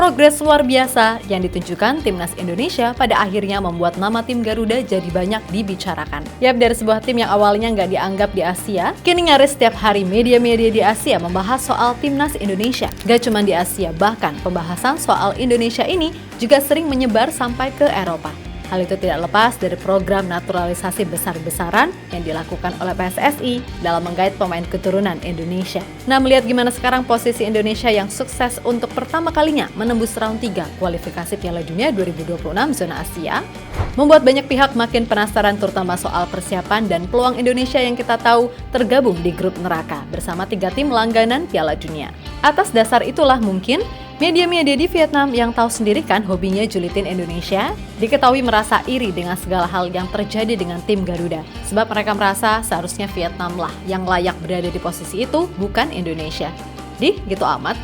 Progres luar biasa yang ditunjukkan Timnas Indonesia pada akhirnya membuat nama tim Garuda jadi banyak dibicarakan. Yap, dari sebuah tim yang awalnya nggak dianggap di Asia, kini nyaris setiap hari media-media di Asia membahas soal Timnas Indonesia. Gak cuma di Asia, bahkan pembahasan soal Indonesia ini juga sering menyebar sampai ke Eropa. Hal itu tidak lepas dari program naturalisasi besar-besaran yang dilakukan oleh PSSI dalam menggait pemain keturunan Indonesia. Nah, melihat gimana sekarang posisi Indonesia yang sukses untuk pertama kalinya menembus round 3 kualifikasi Piala Dunia 2026 zona Asia, membuat banyak pihak makin penasaran terutama soal persiapan dan peluang Indonesia yang kita tahu tergabung di grup neraka bersama 3 tim langganan Piala Dunia. Atas dasar itulah mungkin media-media di Vietnam yang tahu sendiri kan hobinya julitin Indonesia, diketahui merasa iri dengan segala hal yang terjadi dengan tim Garuda. Sebab mereka merasa seharusnya Vietnam lah yang layak berada di posisi itu, bukan Indonesia. Gitu amat.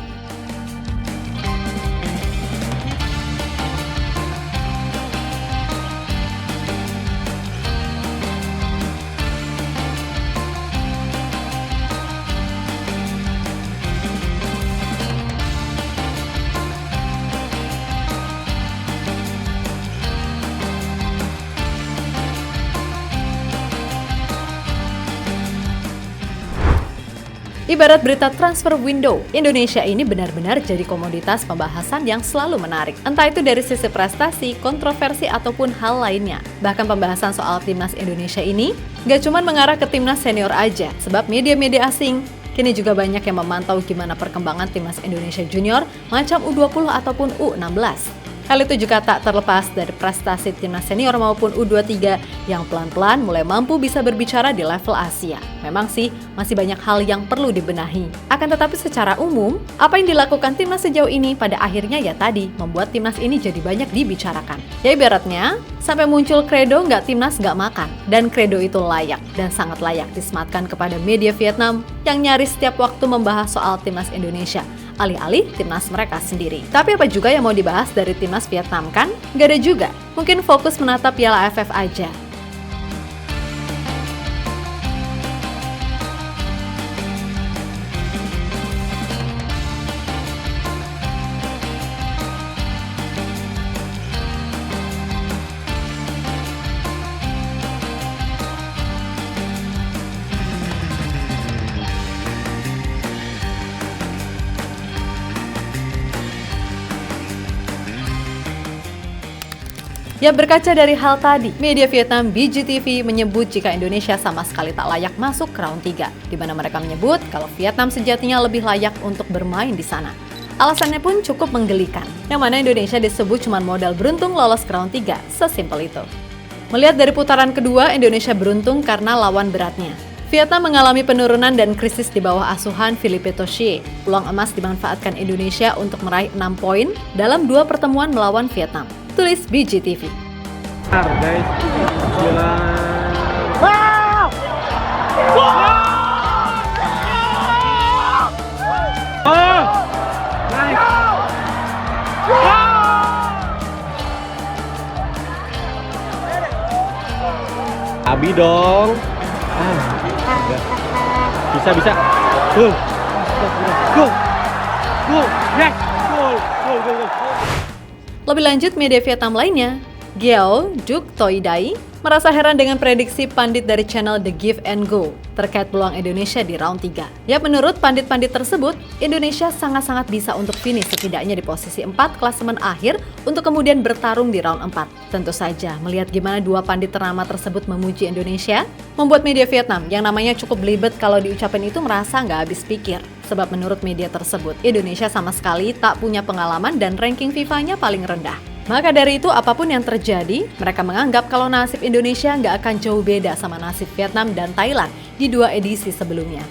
Ibarat berita transfer window, Indonesia ini benar-benar jadi komoditas pembahasan yang selalu menarik. Entah itu dari sisi prestasi, kontroversi, ataupun hal lainnya. Bahkan pembahasan soal Timnas Indonesia ini gak cuma mengarah ke Timnas senior aja, sebab media-media asing kini juga banyak yang memantau gimana perkembangan Timnas Indonesia Junior macam U20 ataupun U16. Hal itu juga tak terlepas dari prestasi timnas senior maupun U23 yang pelan-pelan mulai mampu bisa berbicara di level Asia. Memang sih, masih banyak hal yang perlu dibenahi. Akan tetapi secara umum, apa yang dilakukan timnas sejauh ini pada akhirnya ya tadi, membuat timnas ini jadi banyak dibicarakan. Ya ibaratnya, sampai muncul kredo nggak timnas nggak makan. Dan kredo itu layak dan sangat layak disematkan kepada media Vietnam yang nyaris setiap waktu membahas soal timnas Indonesia, alih-alih timnas mereka sendiri. Tapi apa juga yang mau dibahas dari timnas Vietnam kan? Gak ada juga. Mungkin fokus menatap Piala AFF aja. Ya, berkaca dari hal tadi, media Vietnam BGTV menyebut jika Indonesia sama sekali tak layak masuk ke round 3, di mana mereka menyebut kalau Vietnam sejatinya lebih layak untuk bermain di sana. Alasannya pun cukup menggelikan, yang mana Indonesia disebut cuma modal beruntung lolos ke round 3, sesimpel itu. Melihat dari putaran kedua, Indonesia beruntung karena lawan beratnya. Vietnam mengalami penurunan dan krisis di bawah asuhan Philippe Toshie. Peluang emas dimanfaatkan Indonesia untuk meraih 6 poin dalam 2 pertemuan melawan Vietnam. Tulis BGTV. Guys, gila. Wow! Oh! Nice. Abi dong. Bisa. Go. Yes. Go. Lebih lanjut, media Vietnam lainnya, Geo Duc Toi Dai, merasa heran dengan prediksi pandit dari channel The Give and Go terkait peluang Indonesia di round 3. Ya, menurut pandit-pandit tersebut, Indonesia sangat-sangat bisa untuk finish setidaknya di posisi 4 klasemen akhir untuk kemudian bertarung di round 4. Tentu saja, melihat gimana 2 pandit ternama tersebut memuji Indonesia, membuat media Vietnam yang namanya cukup belibet kalau diucapin itu merasa nggak habis pikir. Sebab menurut media tersebut, Indonesia sama sekali tak punya pengalaman dan ranking FIFA-nya paling rendah. Maka dari itu, apapun yang terjadi, mereka menganggap kalau nasib Indonesia nggak akan jauh beda sama nasib Vietnam dan Thailand di 2 edisi sebelumnya.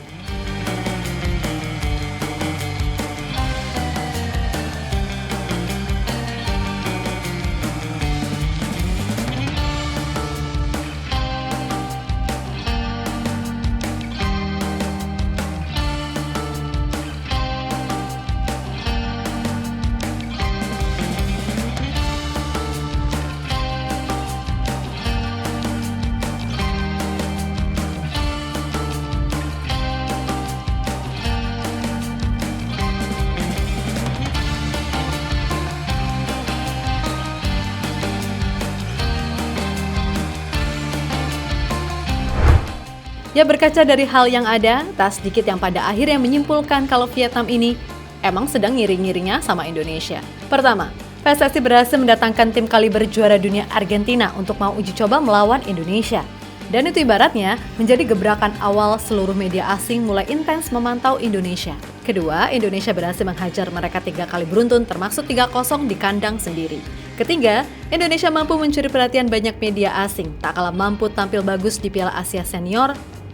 Ya berkaca dari hal yang ada, tak sedikit yang pada akhirnya menyimpulkan kalau Vietnam ini emang sedang ngiring-ngiringnya sama Indonesia. Pertama, PSSI berhasil mendatangkan tim kaliber juara dunia Argentina untuk mau uji coba melawan Indonesia. Dan itu ibaratnya menjadi gebrakan awal seluruh media asing mulai intens memantau Indonesia. Kedua, Indonesia berhasil menghajar mereka 3 kali beruntun termasuk 3-0 di kandang sendiri. Ketiga, Indonesia mampu mencuri perhatian banyak media asing, tak kalah mampu tampil bagus di Piala Asia Senior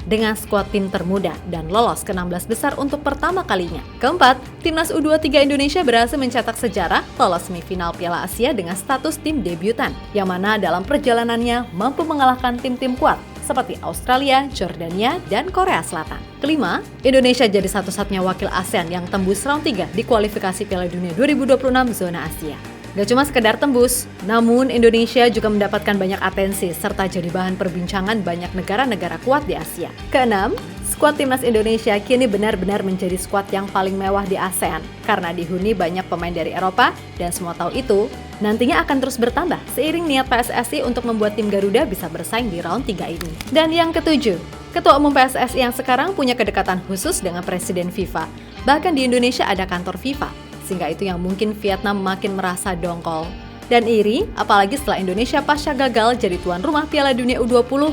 dengan skuad tim termuda dan lolos ke 16 besar untuk pertama kalinya. Keempat, Timnas U23 Indonesia berhasil mencetak sejarah lolos semifinal Piala Asia dengan status tim debutan, yang mana dalam perjalanannya mampu mengalahkan tim-tim kuat seperti Australia, Jordania, dan Korea Selatan. Kelima, Indonesia jadi satu-satunya wakil ASEAN yang tembus round 3 di kualifikasi Piala Dunia 2026 zona Asia. Gak cuma sekedar tembus, namun Indonesia juga mendapatkan banyak atensi serta jadi bahan perbincangan banyak negara-negara kuat di Asia. Keenam, skuad Timnas Indonesia kini benar-benar menjadi skuad yang paling mewah di ASEAN karena dihuni banyak pemain dari Eropa dan semua tahu itu nantinya akan terus bertambah seiring niat PSSI untuk membuat tim Garuda bisa bersaing di round 3 ini. Dan yang ketujuh, Ketua Umum PSSI yang sekarang punya kedekatan khusus dengan Presiden FIFA. Bahkan di Indonesia ada kantor FIFA, sehingga itu yang mungkin Vietnam makin merasa dongkol dan iri, apalagi setelah Indonesia pasca gagal jadi tuan rumah Piala Dunia U20,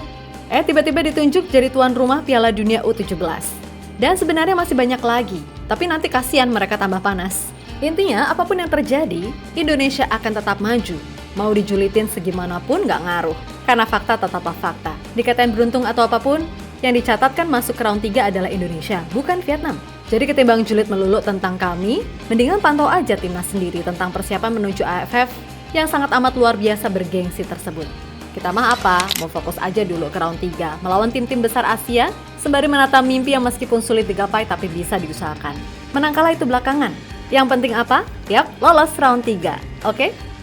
tiba-tiba ditunjuk jadi tuan rumah Piala Dunia U17. Dan sebenarnya masih banyak lagi, tapi nanti kasihan mereka tambah panas. Intinya, apapun yang terjadi, Indonesia akan tetap maju. Mau dijulitin segimanapun nggak ngaruh, karena fakta tetaplah fakta. Dikatain beruntung atau apapun, yang dicatatkan masuk ke round 3 adalah Indonesia, bukan Vietnam. Jadi ketimbang julid melulu tentang kami, mendingan pantau aja timnas sendiri tentang persiapan menuju AFF yang sangat amat luar biasa bergengsi tersebut. Kita mah apa? Mau fokus aja dulu ke round 3, melawan tim-tim besar Asia, sembari menata mimpi yang meskipun sulit digapai tapi bisa diusahakan. Menang kalah itu belakangan. Yang penting apa? Yap, lolos round 3, oke?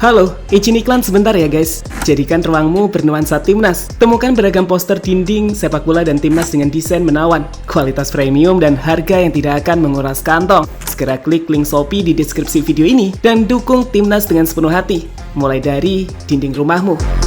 Halo, izin iklan sebentar ya guys. Jadikan ruangmu bernuansa Timnas. Temukan beragam poster dinding, sepak bola dan Timnas dengan desain menawan, kualitas premium dan harga yang tidak akan menguras kantong. Segera klik link Shopee di deskripsi video ini dan dukung Timnas dengan sepenuh hati. Mulai dari dinding rumahmu.